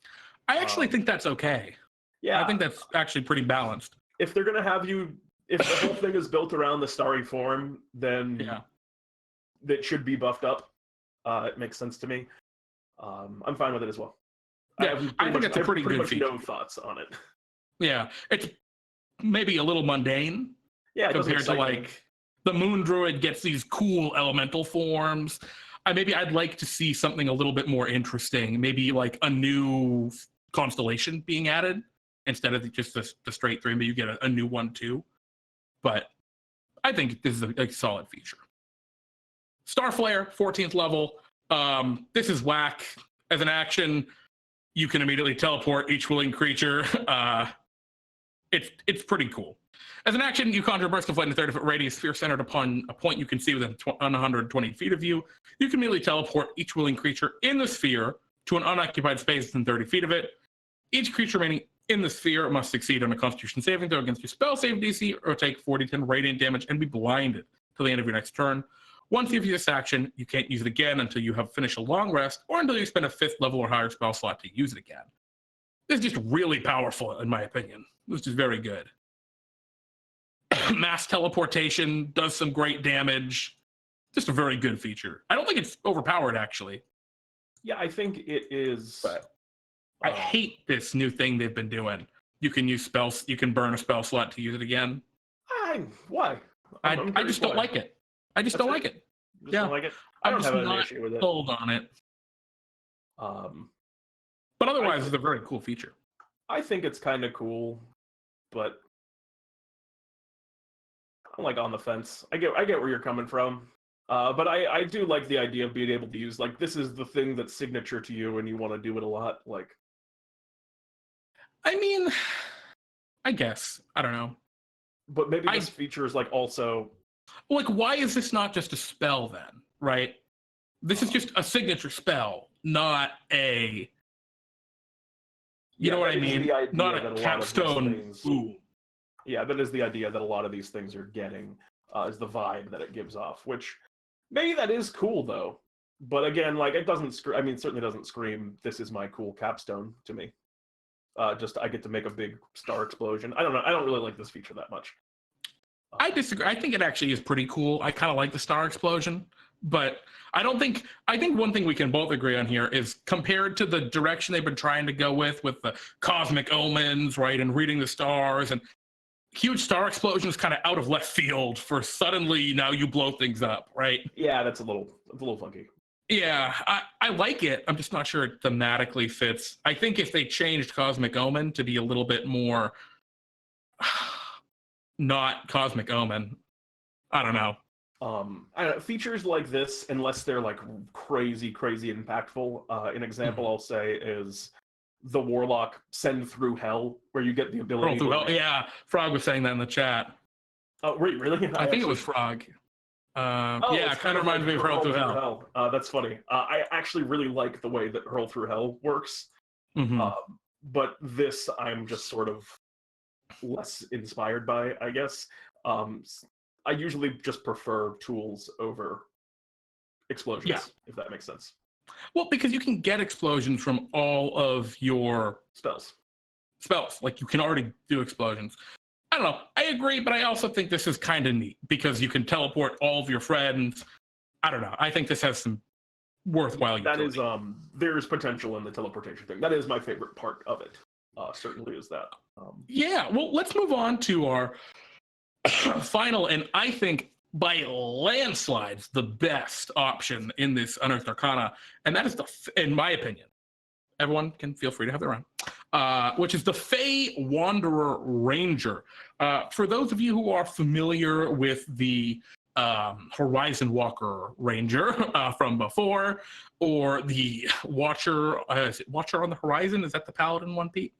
S1: I actually think that's okay.
S2: Yeah.
S1: I think that's actually pretty balanced.
S2: If they're going to have you, if the whole thing is built around the starry form, then that should be buffed up. It makes sense to me. I'm fine with it as well.
S1: Yeah, I think that's a pretty good feature.
S2: No thoughts on it.
S1: Yeah, it's maybe a little mundane.
S2: Yeah,
S1: compared to like the Moon Druid gets these cool elemental forms. Maybe I'd like to see something a little bit more interesting. Maybe like a new constellation being added instead of just the straight 3. Maybe you get a new one too. But I think this is a solid feature. Starflare, 14th level. This is whack. As an action, you can immediately teleport each willing creature. It's pretty cool. As an action, you conjure a burst of light in a 30-foot radius sphere centered upon a point you can see within 120 feet of you. You can immediately teleport each willing creature in the sphere to an unoccupied space within 30 feet of it. Each creature remaining in the sphere must succeed on a Constitution saving throw against your spell save DC or take 4d10 radiant damage and be blinded till the end of your next turn. Once you've used this action, you can't use it again until you have finished a long rest or until you spend a 5th level or higher spell slot to use it again. This is just really powerful, in my opinion. This is very good. Mass teleportation does some great damage. Just a very good feature. I don't think it's overpowered, actually.
S2: Yeah, I think it is.
S1: But I hate this new thing they've been doing. You can use spells. You can burn a spell slot to use it again.
S2: Why?
S1: I just don't like it. I just don't like it.
S2: just don't like it. I don't have any issue with it.
S1: Sold on it. But otherwise, it's a very cool feature.
S2: I think it's kind of cool, but I'm like on the fence. I get where you're coming from. But I do like the idea of being able to use, like, this is the thing that's signature to you and you want to do it a lot. Like,
S1: I mean, I guess. I don't know.
S2: But maybe this feature is like also...
S1: Like, why is this not just a spell then, right? This is just a signature spell, not a... You know what I mean? Not a capstone boom.
S2: Yeah, that is the idea that a lot of these things are getting, is the vibe that it gives off, which maybe that is cool, though. But again, like, it doesn't it certainly doesn't scream, this is my cool capstone to me. Just, I get to make a big star explosion. I don't know. I don't really like this feature that much.
S1: I disagree. I think it actually is pretty cool. I kind of like the star explosion, but I think one thing we can both agree on here is, compared to the direction they've been trying to go with the cosmic omens, right, and reading the stars, and huge star explosions kind of out of left field for suddenly now you blow things up, right?
S2: Yeah, it's a little funky.
S1: Yeah, I like it. I'm just not sure it thematically fits. I think if they changed Cosmic Omen to be a little bit more not Cosmic Omen, I don't know.
S2: I don't know, features like this, unless they're like crazy impactful. An example I'll say is the Warlock Send Through Hell, where you get the ability.
S1: Through Hell. Yeah, Frog was saying that in the chat.
S2: Oh, wait, really?
S1: I think it was Frog. Yeah, it kind of reminds me of Hurl Through Hell.
S2: That's funny. I actually really like the way that Hurl Through Hell works. But this, I'm just sort of less inspired by, I guess. I usually just prefer tools over explosions, if that makes sense.
S1: Well, because you can get explosions from all of your
S2: spells.
S1: Like, you can already do explosions. I don't know. I agree, but I also think this is kind of neat because you can teleport all of your friends. I don't know. I think this has some worthwhile utility.
S2: That is, there's potential in the teleportation thing. That is my favorite part of it. Certainly is that.
S1: Yeah, well, let's move on to our final, and I think by landslides, the best option in this Unearthed Arcana, and that is in my opinion, everyone can feel free to have their own, which is the Fey Wanderer Ranger. For those of you who are familiar with the Horizon Walker Ranger from before, or the Watcher, is it Watcher on the Horizon? Is that the Paladin one, Pete?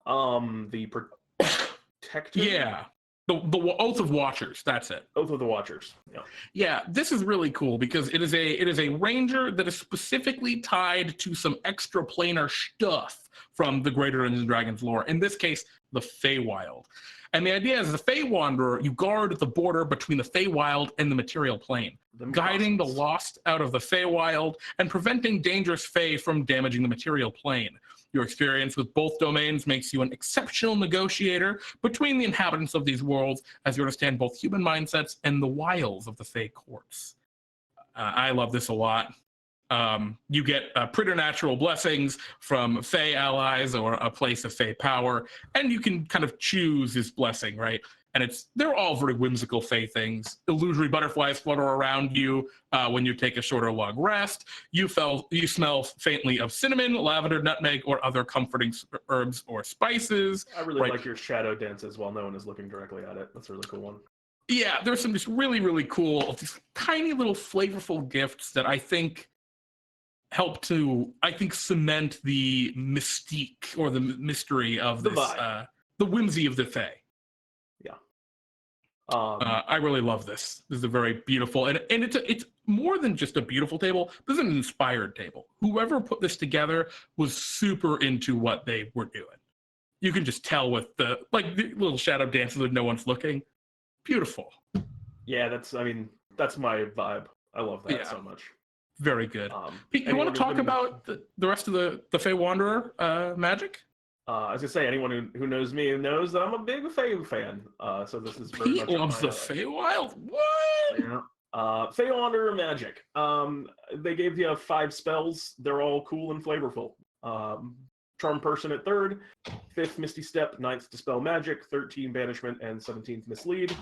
S2: The Protector?
S1: Yeah. The Oath of Watchers, that's it.
S2: Oath of the Watchers. Yeah.
S1: Yeah, this is really cool because it is a ranger that is specifically tied to some extraplanar stuff from the Greater Dungeons & Dragons lore. In this case, the Feywild. And the idea is, as a Fey Wanderer, you guard the border between the Feywild and the material plane, guiding the lost out of the Feywild and preventing dangerous Fey from damaging the material plane. Your experience with both domains makes you an exceptional negotiator between the inhabitants of these worlds, as you understand both human mindsets and the wiles of the Fey courts. I love this a lot. You get preternatural blessings from Fey allies or a place of Fey power, and you can kind of choose this blessing, right? And they're all very whimsical Fey things. Illusory butterflies flutter around you when you take a shorter long rest. You smell faintly of cinnamon, lavender, nutmeg, or other comforting herbs or spices.
S2: I really like your shadow dances while no one is looking directly at it. That's a really cool one.
S1: Yeah, there's some just really, really cool, these tiny little flavorful gifts that I think help to, cement the mystique or the mystery of this, the whimsy of the Fae.
S2: Yeah.
S1: I really love this. This is a very beautiful, and it's more than just a beautiful table. This is an inspired table. Whoever put this together was super into what they were doing. You can just tell with the little shadow dances when no one's looking. Beautiful.
S2: Yeah, that's my vibe. I love that so much.
S1: Very good. Pete, you want to talk about the rest of the Fey Wanderer magic?
S2: I was gonna say, anyone who knows me knows that I'm a big Fey fan. So this is very
S1: Pete loves the Feywild. What?
S2: Yeah. Fey Wanderer magic. They gave you 5 spells. They're all cool and flavorful. Charm Person at 3rd, 5th Misty Step, 9th Dispel Magic, 13 Banishment, and 17th Mislead.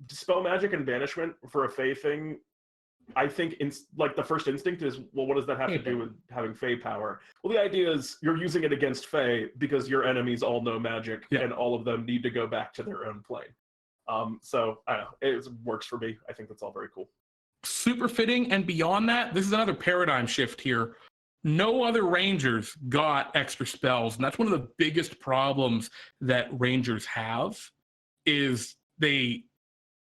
S2: Dispel Magic and Banishment for a Fey thing I think like the first instinct is, well, what does that have to do with having Fey power? Well, the idea is you're using it against Fey because your enemies all know magic and all of them need to go back to their own plane. So I don't know, it works for me. I think that's all very cool.
S1: Super fitting, and beyond that, this is another paradigm shift here. No other rangers got extra spells, and that's one of the biggest problems that rangers have, is they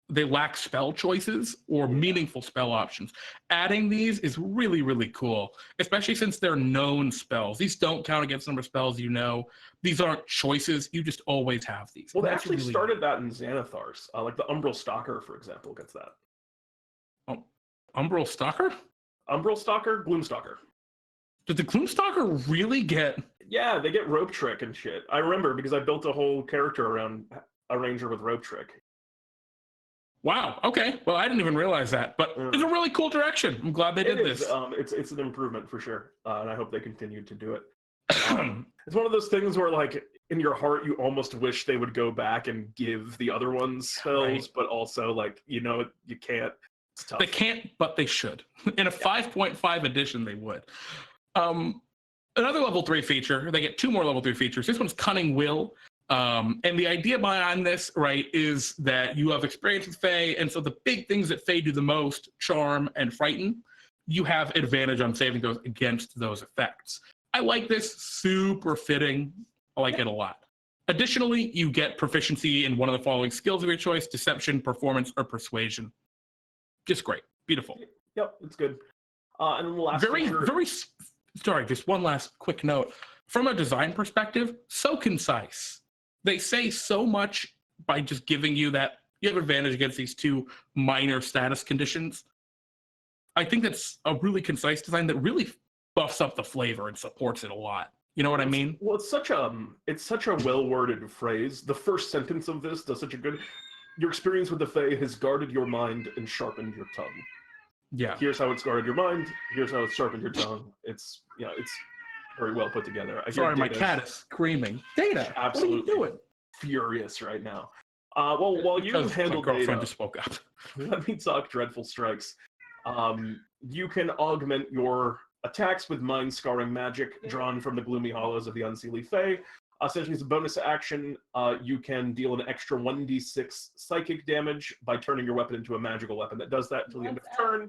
S1: lack spell choices or meaningful spell options. Adding these is really, really cool, especially since they're known spells. These don't count against the number of spells you know. These aren't choices. You just always have these.
S2: Well, they actually really started that in Xanathars. Like the Umbral Stalker, for example, gets that.
S1: Oh, Umbral Stalker?
S2: Umbral Stalker, Gloomstalker.
S1: Did the Gloomstalker really get...
S2: Yeah, they get Rope Trick and shit. I remember because I built a whole character around a ranger with Rope Trick.
S1: Wow. Okay. Well, I didn't even realize that, but it's a really cool direction. I'm glad they did this.
S2: It's an improvement for sure, and I hope they continue to do it. It's one of those things where, like, in your heart, you almost wish they would go back and give the other ones spells, but also, like, you can't. It's tough.
S1: They can't, but they should. In a 5.5 edition, they would. Another level 3 feature. They get 2 more level 3 features. This one's Cunning Will. And the idea behind this, right, is that you have experience with Fae, and so the big things that Fae do the most, Charm and Frighten, you have advantage on saving those against those effects. I like this, super fitting. I like it a lot. Additionally, you get proficiency in one of the following skills of your choice: Deception, Performance, or Persuasion. Just great. Beautiful.
S2: Yep, it's good. And then the last
S1: sorry, just one last quick note. From a design perspective, so concise. They say so much by just giving you that you have advantage against these 2 minor status conditions. I think that's a really concise design that really buffs up the flavor and supports it a lot. You know what I mean?
S2: Well, it's such a well-worded phrase. The first sentence of this does such a good. Your experience with the Fae has guarded your mind and sharpened your tongue.
S1: Yeah.
S2: Here's how it's guarded your mind. Here's how it's sharpened your tongue. It's very well put together.
S1: Sorry, my cat is screaming. Data,
S2: absolutely,
S1: what are you doing?
S2: Furious right now. While you handle
S1: my girlfriend
S2: Data,
S1: just woke up.
S2: let me talk Dreadful Strikes. You can augment your attacks with mind scarring magic drawn from the gloomy hollows of the Unseelie Fae. Essentially, as a bonus action, you can deal an extra 1d6 psychic damage by turning your weapon into a magical weapon that does that until the end of the turn.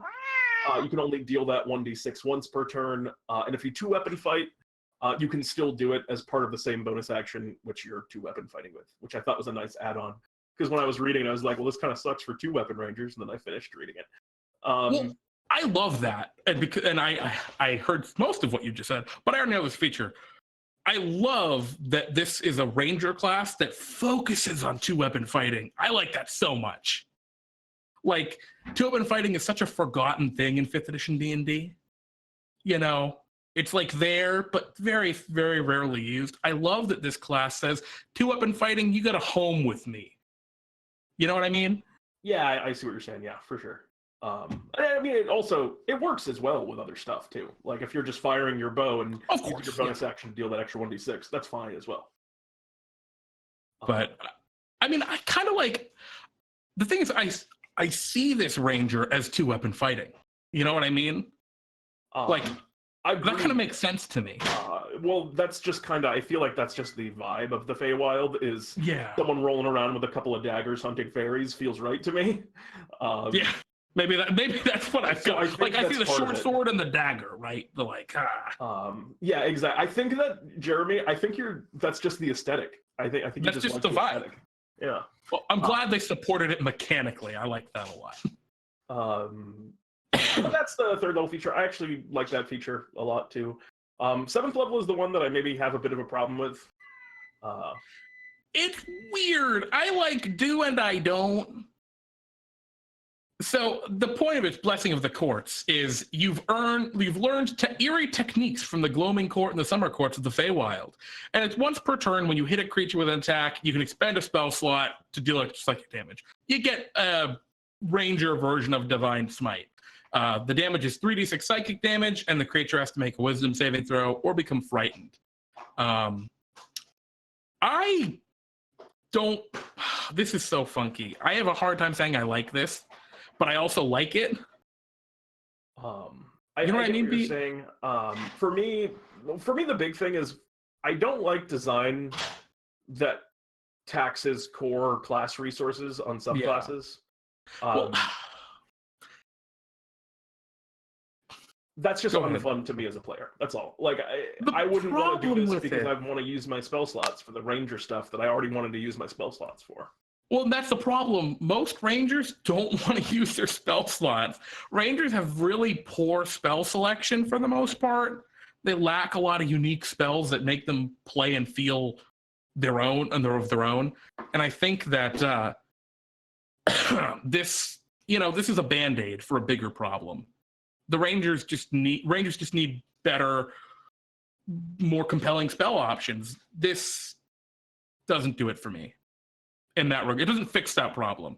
S2: You can only deal that 1d6 once per turn, and if you 2-weapon fight, you can still do it as part of the same bonus action which you're 2-weapon fighting with, which I thought was a nice add-on. Because when I was reading it, I was like, well, this kind of sucks for 2-weapon rangers, and then I finished reading it.
S1: Well, I love that, and I heard most of what you just said, but I already know this feature. I love that this is a ranger class that focuses on 2-weapon fighting. I like that so much. Like, 2-weapon fighting is such a forgotten thing in 5th edition D&D. You know, it's like there, but very, very rarely used. I love that this class says, 2-weapon fighting, you got a home with me. You know what I mean?
S2: Yeah, I see what you're saying. Yeah, for sure. I mean, it works as well with other stuff too. Like if you're just firing your bow and using your bonus action to deal that extra 1d6, that's fine as well.
S1: But I mean, I kind of like, the thing is, I see this ranger as 2-weapon fighting. You know what I mean? Like that kind of makes sense to me.
S2: Well, that's just kind of, I feel like that's just the vibe of the Feywild is someone rolling around with a couple of daggers hunting fairies feels right to me.
S1: Yeah. Maybe that's what I feel. Like I see the short sword and the dagger, right? The like.
S2: Yeah, exactly. I think that Jeremy. That's just the aesthetic. I think
S1: that's just the vibe.
S2: Aesthetic. Yeah.
S1: Well, I'm glad they supported it mechanically. I like that a
S2: lot. That's the 3rd level feature. I actually like that feature a lot too. 7th level is the one that I maybe have a bit of a problem with.
S1: It's weird. I like do and I don't. So the point of its Blessing of the Courts is you've learned eerie techniques from the Gloaming Court and the Summer Courts of the Feywild. And it's once per turn when you hit a creature with an attack, you can expend a spell slot to deal psychic damage. You get a ranger version of Divine Smite. The damage is 3d6 psychic damage, and the creature has to make a wisdom saving throw or become frightened. This is so funky. I have a hard time saying I like this, but I also like it.
S2: I
S1: You know what I
S2: get
S1: mean,
S2: what you're
S1: Pete?
S2: saying. For me, the big thing is I don't like design that taxes core class resources on
S1: Yeah.
S2: subclasses.
S1: Well,
S2: That's just
S1: go ahead.
S2: unfun to me as a player. That's all. Like
S1: The
S2: I wouldn't want to do
S1: problem
S2: this
S1: with
S2: because
S1: it,
S2: I want to use my spell slots for the ranger stuff that I already wanted to use my spell slots for.
S1: well, that's the problem. Most rangers don't want to use their spell slots. Rangers have really poor spell selection for the most part. They lack a lot of unique spells that make them play and feel their own and they're of their own. And I think that this is a band-aid for a bigger problem. The Rangers just need better, more compelling spell options. This doesn't do it for me in that regard. It doesn't fix that problem.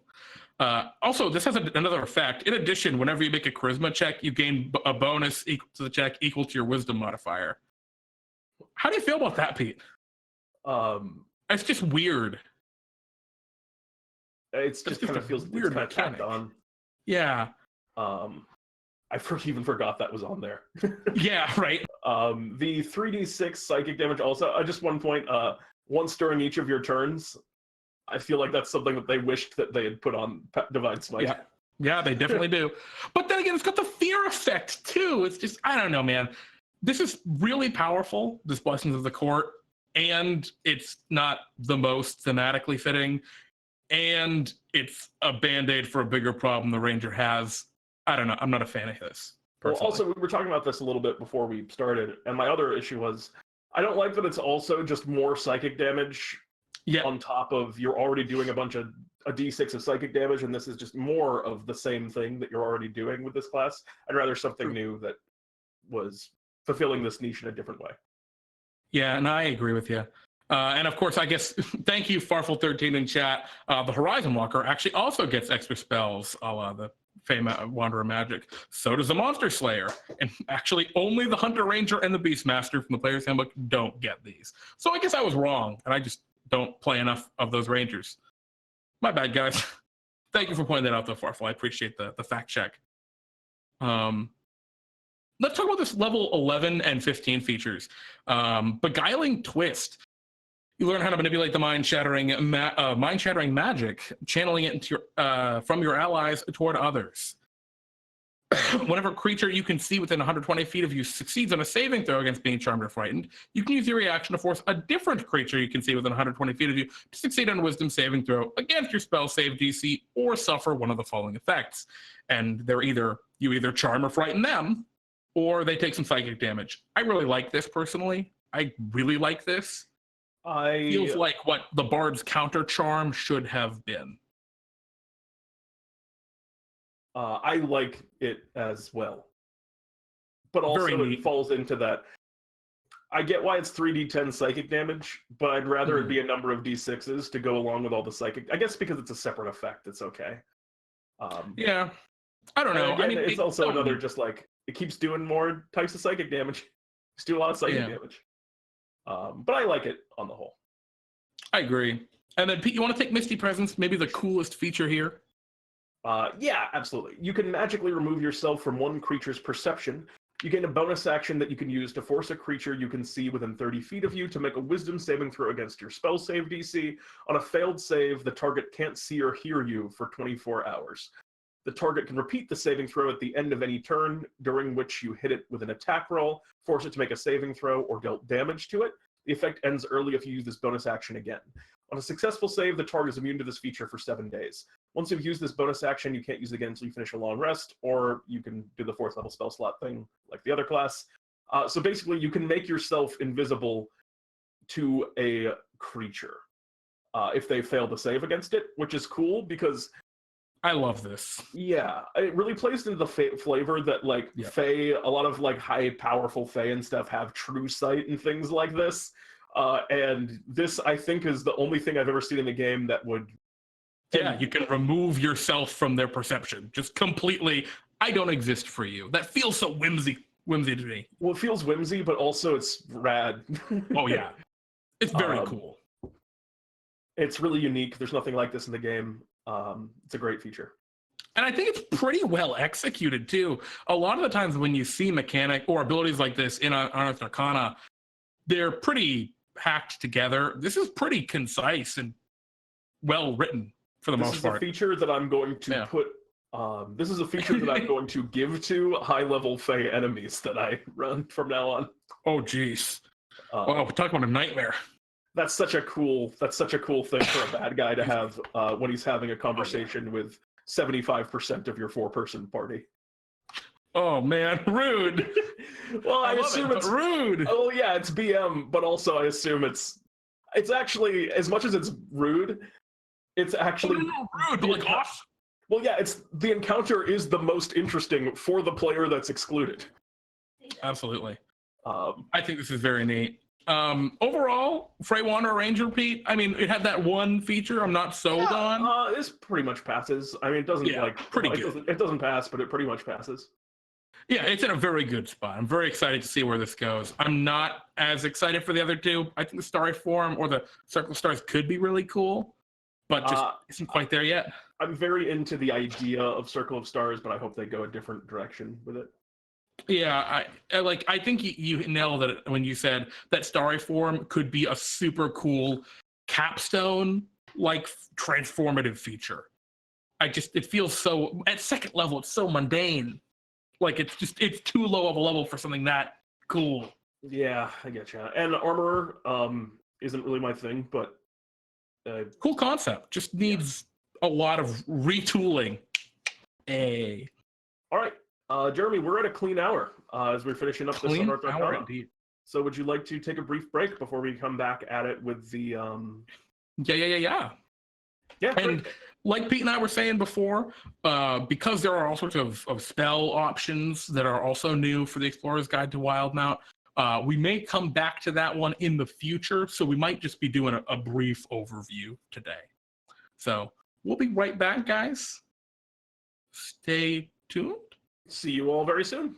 S1: Also, this has another effect. In addition, whenever you make a charisma check, you gain a bonus equal to the check equal to your wisdom modifier. How do you feel about that, Pete? It's just weird.
S2: It's just kind of feels weird, kind of tacked on.
S1: Yeah.
S2: I even forgot that was on there.
S1: Yeah, right.
S2: The 3d6 psychic damage also, just one point, once during each of your turns, I feel like that's something that they wished that they had put on Divine Smite.
S1: Yeah, they definitely do. But then again, it's got the fear effect too. It's just, I don't know, man. This is really powerful, this Blessings of the Court, and it's not the most thematically fitting, and it's a band-aid for a bigger problem the Ranger has. I don't know. I'm not a fan of this.
S2: Well, also, we were talking about this a little bit before we started, and my other issue was I don't like that it's also just more psychic damage on top of you're already doing a d6 of psychic damage, and this is just more of the same thing that you're already doing with this class. I'd rather something new that was fulfilling this niche in a different way.
S1: Yeah, and I agree with you. And of course, I guess, thank you, Farfel13 in chat. The Horizon Walker actually also gets extra spells, a la the Fey Wanderer Magic. So does the Monster Slayer. And actually, only the Hunter Ranger and the Beastmaster from the Player's Handbook don't get these. So I guess I was wrong, and I just don't play enough of those Rangers. My bad, guys. Thank you for pointing that out, though, Farfel. I appreciate the fact check. Let's talk about this level 11 and 15 features. Beguiling Twist. You learn how to manipulate the mind-shattering magic, channeling it into from your allies toward others. Whenever a creature you can see within 120 feet of you succeeds on a saving throw against being charmed or frightened, you can use your reaction to force a different creature you can see within 120 feet of you to succeed on a wisdom saving throw against your spell save DC or suffer one of the following effects. And you either charm or frighten them, or they take some psychic damage. I really like this personally. I really like this. Feels like what the Bard's counter charm should have been.
S2: I like it as well. But also it falls into that. I get why it's 3d10 psychic damage, but I'd rather it be a number of d6s to go along with all the psychic. I guess because it's a separate effect, it's okay.
S1: Yeah. I don't know.
S2: Again, I mean, it's also another just like, it keeps doing more types of psychic damage. It's doing a lot of psychic damage. But I like it on the whole.
S1: I agree. And then, Pete, you want to take Misty Presence? Maybe the coolest feature here?
S2: Yeah, absolutely. You can magically remove yourself from one creature's perception. You gain a bonus action that you can use to force a creature you can see within 30 feet of you to make a wisdom saving throw against your spell save DC. On a failed save, the target can't see or hear you for 24 hours. The target can repeat the saving throw at the end of any turn, during which you hit it with an attack roll, force it to make a saving throw, or dealt damage to it. The effect ends early if you use this bonus action again. On a successful save, the target is immune to this feature for 7 days. Once you've used this bonus action, you can't use it again until you finish a long rest, or you can do the 4th level spell slot thing like the other class. So basically, you can make yourself invisible to a creature if they fail to save against it, which is cool because
S1: I love this.
S2: Yeah, it really plays into the flavor that, like, Fae, a lot of, like, high, powerful Fae and stuff have true sight and things like this. And this, I think, is the only thing I've ever seen in the game that would...
S1: Yeah, you can remove yourself from their perception. Just completely, I don't exist for you. That feels so whimsy to me.
S2: Well, it feels whimsy, but also it's rad.
S1: Oh, yeah. It's very cool.
S2: It's really unique. There's nothing like this in the game. It's a great feature.
S1: And I think it's pretty well executed too. A lot of the times when you see mechanic or abilities like this in Unearthed Arcana, they're pretty hacked together. This is pretty concise and well written for the most part.
S2: This is a feature that I'm going to put. This is a feature that I'm going to give to high-level Fey enemies that I run from now on.
S1: Oh, jeez. Wow, talk about a nightmare.
S2: That's such a cool thing for a bad guy to have when he's having a conversation with 75% of your 4-person party.
S1: Oh man, rude.
S2: Well, I assume it's
S1: rude.
S2: Oh yeah, it's BM, but also I assume it's actually, as much as it's rude, it's actually
S1: rude, but like awesome.
S2: Well, yeah, it's the encounter is the most interesting for the player that's excluded.
S1: Absolutely. I think this is very neat. Overall, Freight Wanderer Ranger, Pete, I mean, it had that one feature I'm not sold on.
S2: This pretty much passes. I mean, it doesn't
S1: pretty good.
S2: It doesn't pass, but it pretty much passes.
S1: Yeah, it's in a very good spot. I'm very excited to see where this goes. I'm not as excited for the other two. I think the Starry Form or the Circle of Stars could be really cool, but just isn't quite there yet.
S2: I'm very into the idea of Circle of Stars, but I hope they go a different direction with it.
S1: Yeah, I think you nailed it when you said that Starry Form could be a super cool capstone, like transformative feature. It feels so, at second level, it's so mundane. Like it's too low of a level for something that cool.
S2: Yeah, I get you. And Armorer isn't really my thing, but
S1: cool concept. Just needs a lot of retooling. Hey.
S2: All right. Jeremy, we're at a clean hour as we're finishing up this Unearthed Arcana. So would you like to take a brief break before we come back at it with the
S1: Yeah, and like Pete and I were saying before, because there are all sorts of spell options that are also new for the Explorer's Guide to Wildmount, we may come back to that one in the future, so we might just be doing a brief overview today. So we'll be right back, guys. Stay tuned.
S2: See you all very soon.